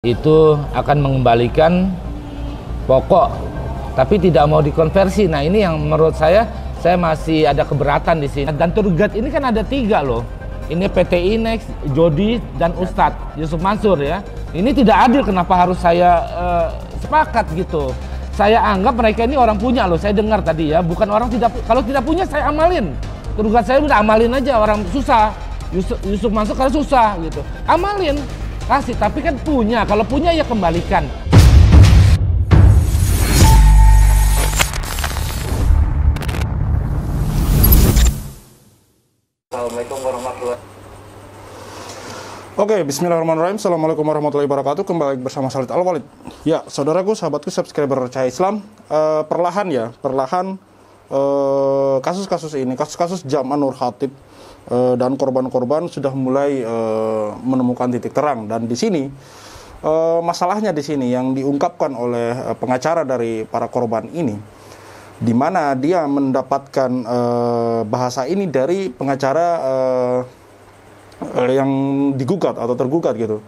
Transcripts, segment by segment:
itu akan mengembalikan pokok tapi tidak mau dikonversi. Nah, ini yang menurut saya masih ada keberatan di sini. Dan tour guide ini kan ada 3 loh. Ini PT Inex, Jody, dan Ustadz Yusuf Mansur ya. Ini tidak adil, kenapa harus saya sepakat gitu. Saya anggap mereka ini orang punya loh. Saya dengar tadi ya, bukan orang tidak. Kalau tidak punya saya amalin. Tour guide saya udah amalin aja, orang susah. Yusuf Mansur karena susah gitu. Amalin. Kasih, tapi kan punya. Kalau punya ya kembalikan. Assalamualaikum warahmatullahi. Oke, bismillahirrahmanirrahim. Assalamualaikum warahmatullahi wabarakatuh. Kembali bersama Khalid Al-Walid. Ya, saudaraku, sahabatku, subscriber Cahaya Islam. Perlahan kasus-kasus ini, kasus-kasus Jam An Nur Khatib dan korban-korban sudah mulai menemukan titik terang. Dan di sini masalahnya di sini yang diungkapkan oleh pengacara dari para korban ini, di mana dia mendapatkan bahasa ini dari pengacara yang digugat atau tergugat gitu.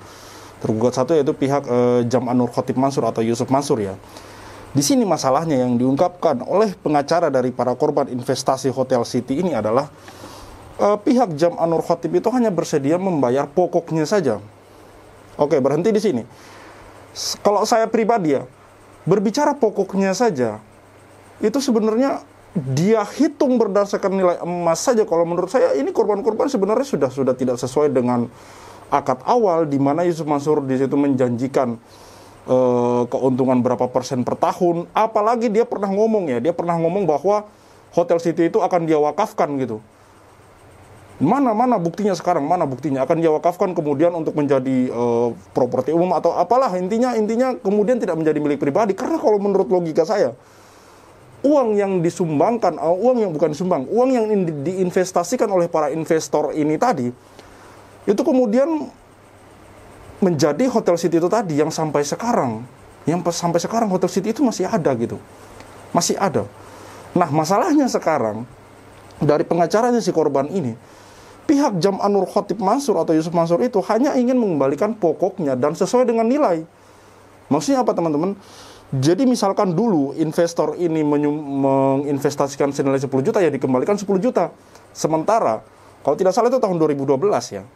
Tergugat satu yaitu pihak Jam An Nur Khatib Mansur atau Yusuf Mansur ya. Di sini masalahnya yang diungkapkan oleh pengacara dari para korban investasi Hotel City ini adalah pihak Jam An Nur Khatib itu hanya bersedia membayar pokoknya saja. Oke, berhenti di sini. Kalau saya pribadi ya, berbicara pokoknya saja, itu sebenarnya dia hitung berdasarkan nilai emas saja. Kalau menurut saya ini korban-korban sebenarnya sudah tidak sesuai dengan akad awal, di mana Yusuf Mansur di situ menjanjikan keuntungan berapa persen per tahun. Apalagi dia pernah ngomong bahwa Hotel City itu akan dia wakafkan gitu. Mana buktinya sekarang? Mana buktinya? Akan dia wakafkan kemudian untuk menjadi properti umum atau apalah, intinya kemudian tidak menjadi milik pribadi. Karena kalau menurut logika saya, uang yang disumbangkan, uang yang diinvestasikan oleh para investor ini tadi, itu kemudian menjadi Hotel City itu tadi yang sampai sekarang Hotel City itu masih ada gitu. Masih ada. Nah, masalahnya sekarang dari pengacaranya si korban ini, pihak Jam An Nur Khatib Mansur atau Yusuf Mansur itu hanya ingin mengembalikan pokoknya dan sesuai dengan nilai. Maksudnya apa, teman-teman? Jadi misalkan dulu investor ini menginvestasikan senilai 10 juta, ya dikembalikan 10 juta. Sementara, kalau tidak salah itu tahun 2012 ya.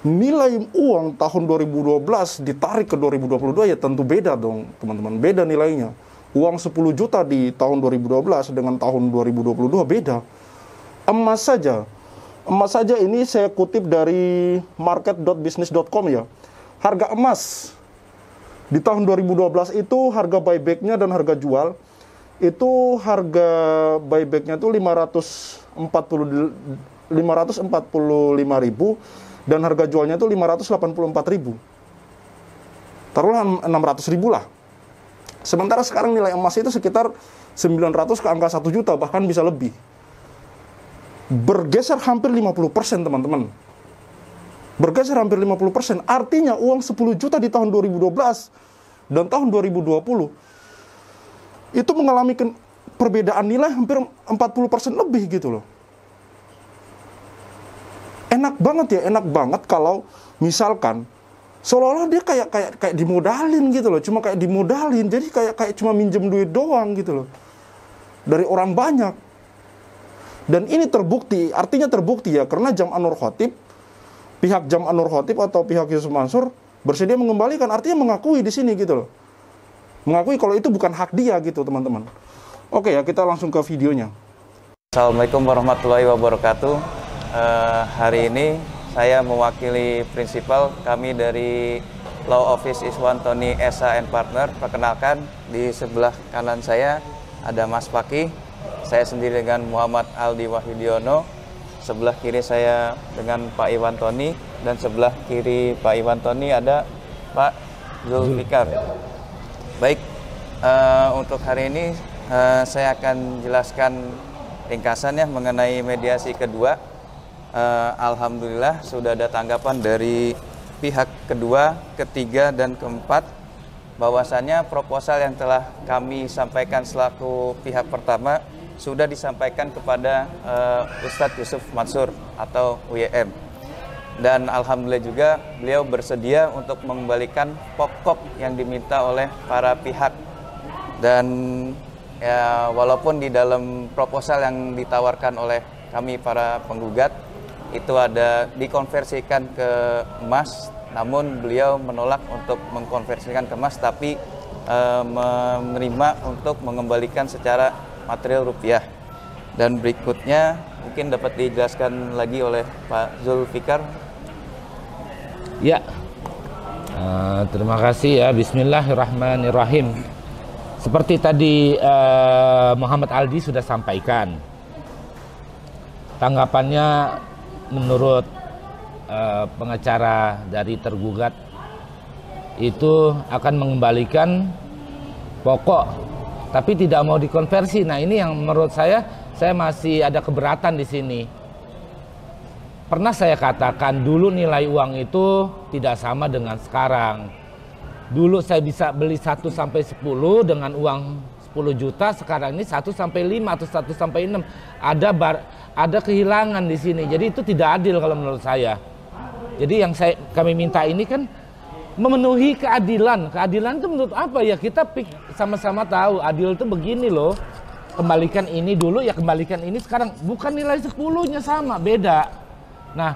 Nilai uang tahun 2012 ditarik ke 2022 ya tentu beda dong, teman-teman. Beda nilainya. Uang 10 juta di tahun 2012 dengan tahun 2022 beda. Emas saja ini saya kutip dari market.business.com ya. Harga emas di tahun 2012 itu harga buybacknya dan harga jual itu harga buybacknya itu 545.000 dan harga jualnya itu 584.000. Taruhlah 600.000 lah. Sementara sekarang nilai emas itu sekitar 900 ke angka 1 juta, bahkan bisa lebih. Bergeser hampir 50%, teman-teman. Bergeser hampir 50%. Artinya uang 10 juta di tahun 2012 dan tahun 2020 itu mengalami perbedaan nilai hampir 40% lebih gitu loh. Enak banget kalau misalkan seolah-olah dia kayak dimodalin gitu loh, cuma kayak dimodalin, jadi kayak cuma minjem duit doang gitu loh dari orang banyak. Dan ini terbukti, artinya terbukti ya, karena Jam An Nur Khatib, pihak Jam An Nur Khatib atau pihak Yusuf Mansur bersedia mengembalikan, artinya mengakui di sini gitu loh, mengakui kalau itu bukan hak dia gitu, teman-teman. Oke ya, kita langsung ke videonya. Assalamualaikum warahmatullahi wabarakatuh. Hari ini saya mewakili prinsipal kami dari Law Office Iswantoni Esa and Partner. Perkenalkan, di sebelah kanan saya ada Mas Paki, saya sendiri dengan Muhammad Aldi Wahyudiono, sebelah kiri saya dengan Pak Iwantoni, dan sebelah kiri Pak Iwantoni ada Pak Zulfikar. Baik, untuk hari ini saya akan jelaskan ringkasannya mengenai mediasi kedua. Alhamdulillah sudah ada tanggapan dari pihak kedua, ketiga, dan keempat, bahwasannya proposal yang telah kami sampaikan selaku pihak pertama sudah disampaikan kepada Ustadz Yusuf Mansur atau UYM. Dan alhamdulillah juga beliau bersedia untuk mengembalikan pokok yang diminta oleh para pihak. Dan ya, walaupun di dalam proposal yang ditawarkan oleh kami para penggugat itu ada dikonversikan ke emas, namun beliau menolak untuk mengkonversikan ke emas, tapi menerima untuk mengembalikan secara material rupiah. Dan berikutnya mungkin dapat dijelaskan lagi oleh Pak Zulfikar. Ya, terima kasih ya. Bismillahirrahmanirrahim. Seperti tadi Muhammad Aldi sudah sampaikan, tanggapannya menurut pengacara dari tergugat itu akan mengembalikan pokok, tapi tidak mau dikonversi. Nah, ini yang menurut saya masih ada keberatan di sini. Pernah saya katakan dulu nilai uang itu tidak sama dengan sekarang. Dulu saya bisa beli 1 sampai 10 dengan uang 10 juta, sekarang ini 1 sampai 5 atau 1 sampai 6. Ada kehilangan di sini. Jadi itu tidak adil kalau menurut saya. Jadi yang kami minta ini kan memenuhi keadilan. Keadilan itu menurut apa ya? Kita sama-sama tahu adil itu begini loh. Kembalikan ini dulu ya, kembalikan ini sekarang. Bukan nilai 10-nya sama, beda. Nah,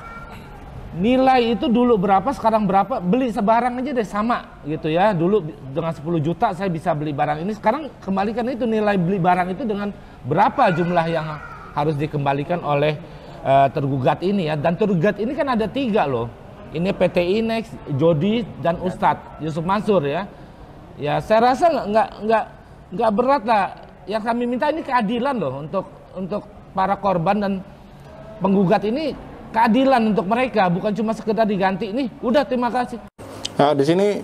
nilai itu dulu berapa, sekarang berapa, beli sebarang aja deh sama gitu ya. Dulu dengan 10 juta saya bisa beli barang ini, sekarang kembalikan itu nilai beli barang itu dengan berapa jumlah yang harus dikembalikan oleh tergugat ini ya. Dan tergugat ini kan ada 3 loh. Ini PT Inex, Jody, dan Ustadz Yusuf Mansur ya. Ya saya rasa nggak berat lah. Yang kami minta ini keadilan loh untuk para korban dan penggugat ini. Keadilan untuk mereka, bukan cuma sekedar diganti. Nih, udah, terima kasih. Nah, di sini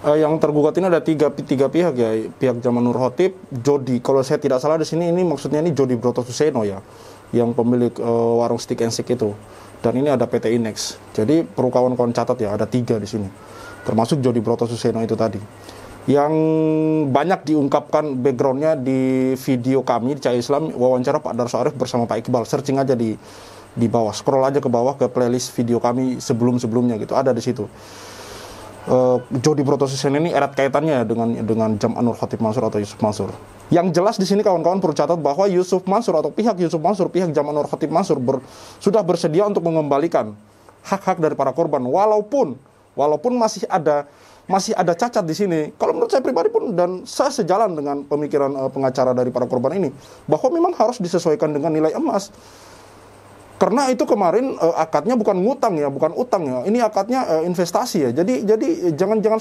yang tergugat ini ada tiga pihak ya, pihak Zaman Nur Khatib, Jody. Kalau saya tidak salah di sini ini maksudnya ini Jody Brotosuseno ya, yang pemilik warung Stick and Stick itu. Dan ini ada PT Inex. Jadi perlu kawan-kawan catat ya, ada 3 di sini, termasuk Jody Brotosuseno itu tadi. Yang banyak diungkapkan backgroundnya di video kami di Cahaya Islam, wawancara Pak Darso Arif bersama Pak Iqbal. Searching aja di bawah, scroll aja ke bawah ke playlist video kami sebelumnya gitu, ada di situ. Jody Brotosuseno ini erat kaitannya dengan Jam' Nur Khatib Mansur atau Yusuf Mansur. Yang jelas di sini kawan-kawan perlu catat bahwa Yusuf Mansur atau pihak Yusuf Mansur, pihak Jam' Nur Khatib Mansur sudah bersedia untuk mengembalikan hak-hak dari para korban, walaupun masih ada cacat di sini. Kalau menurut saya pribadi pun, dan saya sejalan dengan pemikiran pengacara dari para korban ini, bahwa memang harus disesuaikan dengan nilai emas. Karena itu kemarin akadnya bukan ngutang ya, bukan utang ya. Ini akadnya investasi ya. Jadi jangan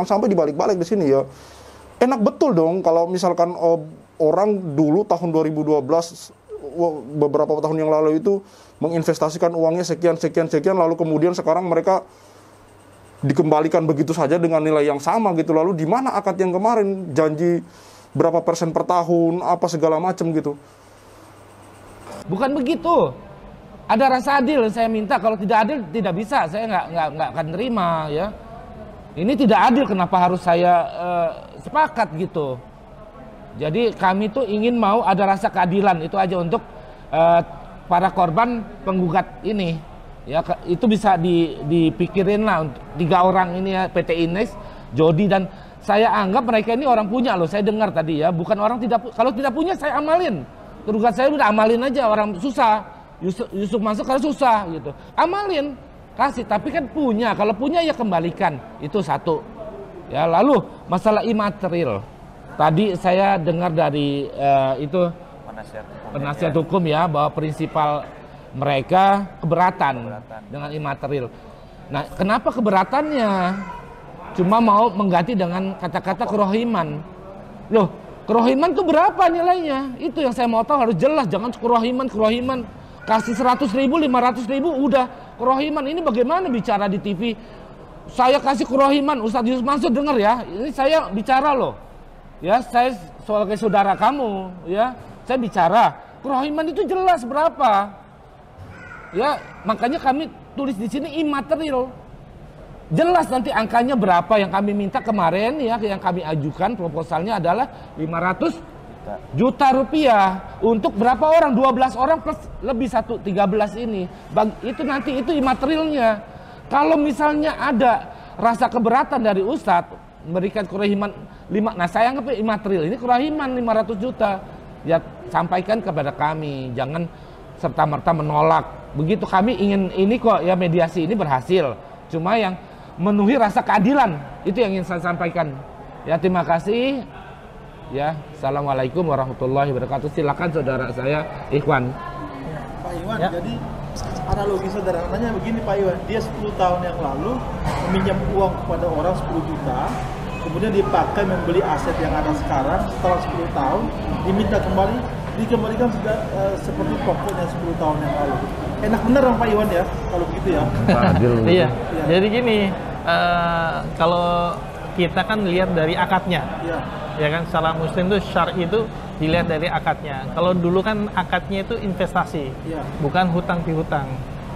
sampai dibalik-balik di sini ya. Enak betul dong kalau misalkan orang dulu tahun 2012 beberapa tahun yang lalu itu menginvestasikan uangnya sekian lalu kemudian sekarang mereka dikembalikan begitu saja dengan nilai yang sama gitu. Lalu di mana akad yang kemarin janji berapa persen per tahun apa segala macam gitu. Bukan begitu. Ada rasa adil saya minta, kalau tidak adil tidak bisa, saya nggak akan terima ya. Ini tidak adil, kenapa harus saya sepakat gitu. Jadi kami tuh ingin mau ada rasa keadilan, itu aja untuk para korban penggugat ini. Ya itu bisa dipikirin lah, 3 orang ini ya, PT Inex, Jody, dan saya anggap mereka ini orang punya loh. Saya dengar tadi ya, bukan orang kalau tidak punya saya amalin. Tergugat saya udah amalin aja, orang susah. Yusuf Mansur karena susah gitu, amalin, kasih, tapi kan punya, kalau punya ya kembalikan, itu satu ya. Lalu masalah imaterial tadi saya dengar dari itu penasihat hukum ya, bahwa prinsipal mereka keberatan dengan imaterial. Nah, kenapa keberatannya? Cuma mau mengganti dengan kata-kata kerohiman. Loh, kerohiman itu berapa nilainya? Itu yang saya mau tahu, harus jelas, jangan kerohiman. Kasih 100.000, 500.000 udah kerohiman. Ini bagaimana bicara di TV? Saya kasih kerohiman, Ustadz Yusuf Mansur dengar ya. Ini saya bicara loh. Ya, saya sebagai saudara kamu, ya. Saya bicara, kerohiman itu jelas berapa. Ya, makanya kami tulis di sini imaterial. Jelas nanti angkanya berapa yang kami minta kemarin ya, yang kami ajukan proposalnya adalah 500 juta rupiah untuk berapa orang? 12 orang plus lebih 13 ini. Itu nanti itu imaterialnya. Kalau misalnya ada rasa keberatan dari Ustadz memberikan kurahiman 5, nah saya anggap imaterial ini kurahiman 500 juta. Ya sampaikan kepada kami, jangan serta-merta menolak. Begitu kami ingin ini kok ya, mediasi ini berhasil. Cuma yang memenuhi rasa keadilan itu yang ingin saya sampaikan. Ya terima kasih. Ya, assalamualaikum warahmatullahi wabarakatuh. Silakan saudara saya Ikhwan. Pak Iwan, jadi analogi sederhananya begini Pak Iwan, dia 10 tahun yang lalu meminjam uang kepada orang 10 juta, kemudian dipakai membeli aset yang ada sekarang. Setelah 10 tahun diminta kembali, dikembalikan sudah seperti pokoknya 10 tahun yang lalu. Enak bener dong Pak Iwan ya kalau begitu ya. Iya. Jadi gini, kalau kita kan lihat dari akadnya. Ya kan, secara muslim itu syar'i itu dilihat dari akadnya. Kalau dulu kan akadnya itu investasi, bukan hutang piutang.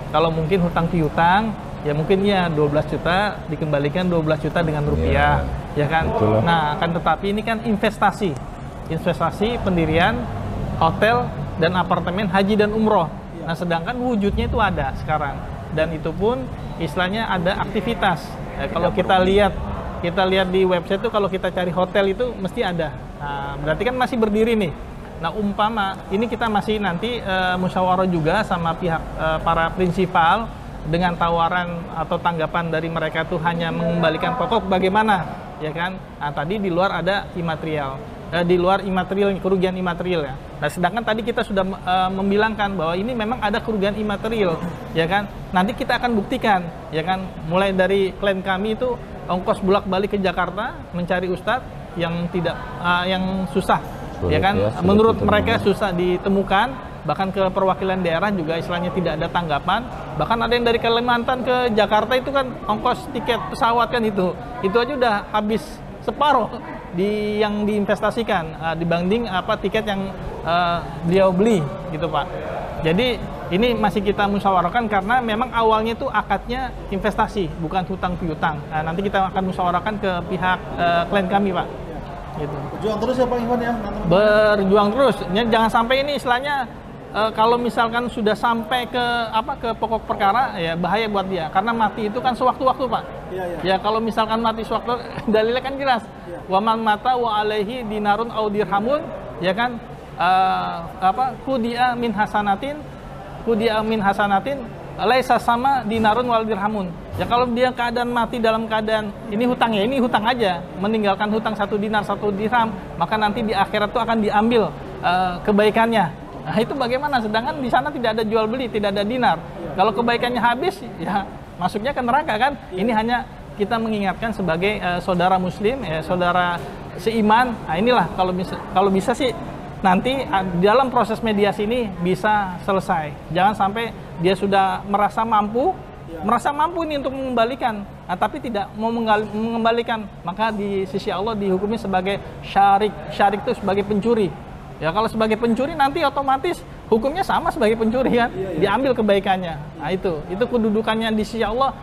Kalau mungkin hutang piutang, ya mungkin ya 12 juta dikembalikan 12 juta dengan rupiah, ya kan. Nah, akan tetapi ini kan investasi pendirian hotel dan apartemen haji dan umroh. Nah, sedangkan wujudnya itu ada sekarang, dan itu pun istilahnya ada aktivitas. Ya, kalau kita lihat di website itu, kalau kita cari hotel itu mesti ada. Nah, berarti kan masih berdiri nih. Nah, umpama ini kita masih nanti musyawarah juga sama pihak para prinsipal dengan tawaran atau tanggapan dari mereka tuh hanya mengembalikan pokok, bagaimana, ya kan? Nah, tadi di luar ada imaterial, di luar imaterial, kerugian imaterial ya. Nah, sedangkan tadi kita sudah membilangkan bahwa ini memang ada kerugian imaterial, ya kan? Nanti kita akan buktikan, ya kan? Mulai dari klien kami itu ongkos bolak-balik ke Jakarta mencari ustadz yang tidak yang susah, sulit, ya kan? Ya, menurut mereka susah ditemukan, bahkan ke perwakilan daerah juga istilahnya tidak ada tanggapan. Bahkan ada yang dari Kalimantan ke Jakarta itu kan ongkos tiket pesawat kan itu aja udah habis separuh yang diinvestasikan dibanding tiket yang beliau beli gitu Pak. Jadi ini masih kita musyawarahkan karena memang awalnya itu akadnya investasi, bukan hutang piutang. Nah, nanti kita akan musyawarahkan ke pihak klien kami Pak. Gitu. Berjuang terus ya Pak Iwan ya. Berjuang terus. Jangan sampai ini istilahnya kalau misalkan sudah sampai ke pokok perkara, ya bahaya buat dia. Karena mati itu kan sewaktu-waktu Pak. Ya kalau misalkan mati sewaktu, dalilnya kan jelas. Wa man mata wa alaihi dinarun au dirhamun, ya kan? Kudia min hasanatin laisa sama dinarun wal dirhamun. Ya kalau dia keadaan mati dalam keadaan ini hutang, ya ini hutang aja, meninggalkan hutang 1 dinar 1 dirham, maka nanti di akhirat itu akan diambil kebaikannya. Nah, itu bagaimana? Sedangkan di sana tidak ada jual beli, tidak ada dinar. Kalau kebaikannya habis, ya masuknya ke neraka kan? Ini hanya kita mengingatkan sebagai saudara muslim, ya, saudara seiman. Nah, inilah kalau bisa sih nanti dalam proses mediasi ini bisa selesai. Jangan sampai dia sudah merasa mampu ini untuk mengembalikan, tapi tidak mau mengembalikan, maka di sisi Allah dihukumi sebagai syarik. Syarik itu sebagai pencuri. Ya kalau sebagai pencuri nanti otomatis hukumnya sama sebagai pencuri kan, diambil kebaikannya. Nah itu kedudukannya di sisi Allah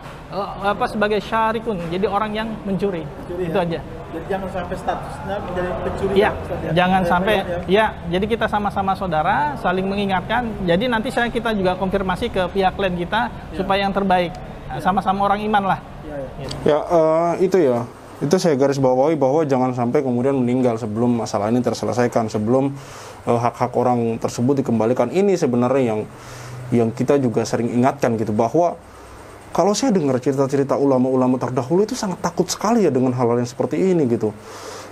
sebagai syarikun, jadi orang yang mencuri. Itu aja. Jadi jangan sampai statusnya menjadi pencuri. Ya, jangan sampai. Ya, jadi kita sama-sama saudara, saling mengingatkan. Jadi nanti kita juga konfirmasi ke pihak klien kita supaya yang terbaik. Sama-sama orang iman lah. Itu saya garis bawahi bahwa jangan sampai kemudian meninggal sebelum masalah ini terselesaikan, sebelum hak-hak orang tersebut dikembalikan. Ini sebenarnya yang kita juga sering ingatkan gitu, bahwa kalau saya dengar cerita-cerita ulama-ulama terdahulu itu sangat takut sekali ya dengan hal-hal yang seperti ini gitu.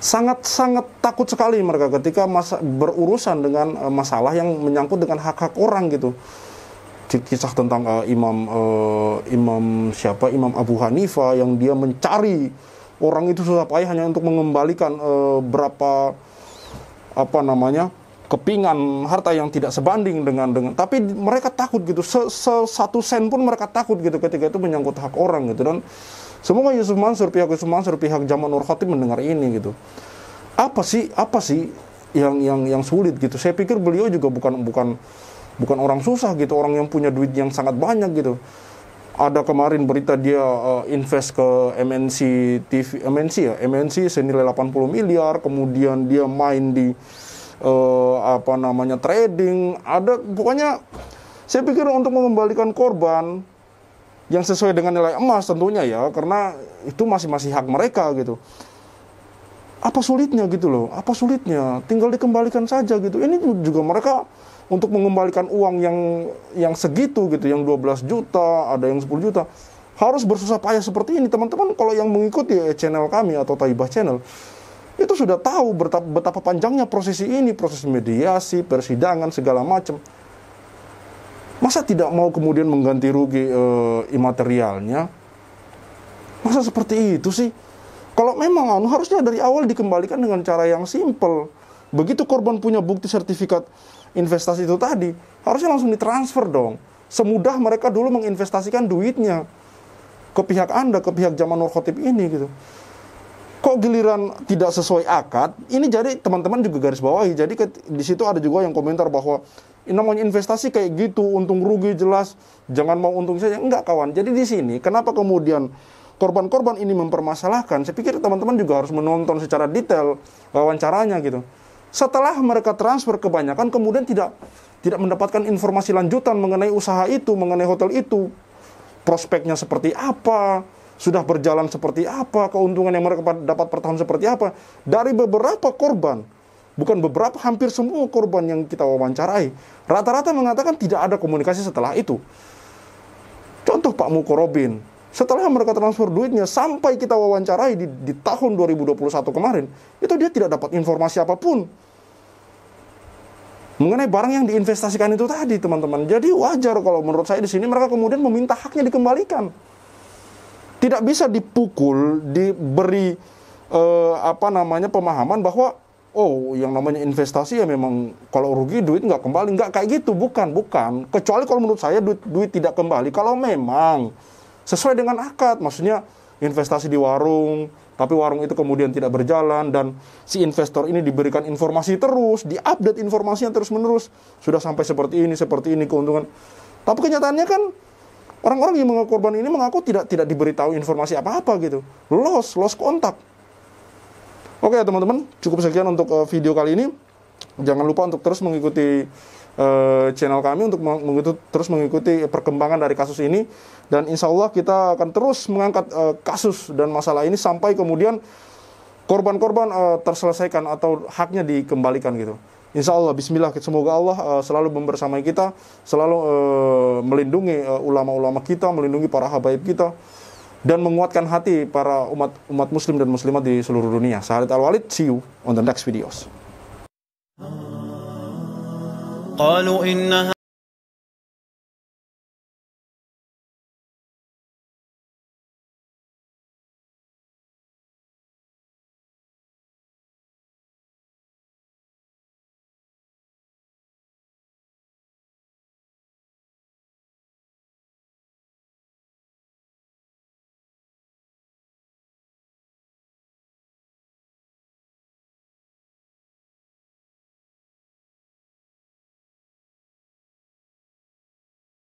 Sangat-sangat takut sekali mereka ketika berurusan dengan masalah yang menyangkut dengan hak-hak orang gitu. Kisah tentang Imam Abu Hanifah yang dia mencari orang itu susah payah hanya untuk mengembalikan kepingan harta yang tidak sebanding dengan tapi mereka takut gitu, satu sen pun mereka takut gitu ketika itu menyangkut hak orang gitu. Dan semoga pihak Yusuf Mansur, pihak Jamal Nur Khatib mendengar ini gitu. Apa sih yang sulit gitu? Saya pikir beliau juga bukan orang susah gitu, orang yang punya duit yang sangat banyak gitu. Ada kemarin berita dia invest ke MNC senilai 80 miliar, kemudian dia main di trading, ada pokoknya. Saya pikir untuk mengembalikan korban yang sesuai dengan nilai emas tentunya ya, karena itu masih hak mereka gitu. Apa sulitnya gitu loh? Apa sulitnya? Tinggal dikembalikan saja gitu. Ini juga mereka untuk mengembalikan uang yang segitu gitu, yang 12 juta, ada yang 10 juta. Harus bersusah payah seperti ini, teman-teman. Kalau yang mengikuti channel kami atau Thaibah Channel, itu sudah tahu betapa panjangnya proses ini, proses mediasi, persidangan, segala macam. Masa tidak mau kemudian mengganti rugi imaterialnya? Masa seperti itu sih? Kalau memang harusnya dari awal dikembalikan dengan cara yang simpel. Begitu korban punya bukti sertifikat investasi itu tadi, harusnya langsung ditransfer dong. Semudah mereka dulu menginvestasikan duitnya ke pihak Anda, ke pihak Jamanul Khatib ini gitu. Kok giliran tidak sesuai akad? Ini jadi teman-teman juga garis bawahi. Jadi di situ ada juga yang komentar bahwa namanya investasi kayak gitu, untung rugi jelas, jangan mau untung saja. Enggak kawan. Jadi di sini kenapa kemudian korban-korban ini mempermasalahkan? Saya pikir teman-teman juga harus menonton secara detail wawancaranya gitu. Setelah mereka transfer kebanyakan kemudian tidak mendapatkan informasi lanjutan mengenai usaha itu, mengenai hotel itu. Prospeknya seperti apa? Sudah berjalan seperti apa, keuntungan yang mereka dapat per tahun seperti apa. Dari beberapa korban, bukan beberapa, hampir semua korban yang kita wawancarai, rata-rata mengatakan tidak ada komunikasi setelah itu. Contoh Pak Mukorobin, setelah mereka transfer duitnya, sampai kita wawancarai di tahun 2021 kemarin, itu dia tidak dapat informasi apapun mengenai barang yang diinvestasikan itu tadi, teman-teman. Jadi wajar kalau menurut saya di sini mereka kemudian meminta haknya dikembalikan. Tidak bisa dipukul, diberi pemahaman bahwa yang namanya investasi ya memang kalau rugi duit nggak kembali, nggak kayak gitu, bukan. Kecuali kalau menurut saya duit tidak kembali kalau memang sesuai dengan akad, maksudnya investasi di warung, tapi warung itu kemudian tidak berjalan dan si investor ini diberikan informasi terus, diupdate informasinya terus menerus, sudah sampai seperti ini keuntungan. Tapi kenyataannya kan orang-orang yang mengaku korban ini mengaku tidak diberitahu informasi apa-apa gitu. Lost kontak. Oke teman-teman, cukup sekian untuk video kali ini. Jangan lupa untuk terus mengikuti channel kami, untuk terus mengikuti perkembangan dari kasus ini. Dan insya Allah kita akan terus mengangkat kasus dan masalah ini sampai kemudian korban-korban terselesaikan atau haknya dikembalikan gitu. Insya Allah, bismillah, semoga Allah selalu membersamai kita, selalu melindungi ulama-ulama kita, melindungi para habaib kita, dan menguatkan hati para umat muslim dan muslimat di seluruh dunia. Saya Khalid Al-Walid, see you on the next videos.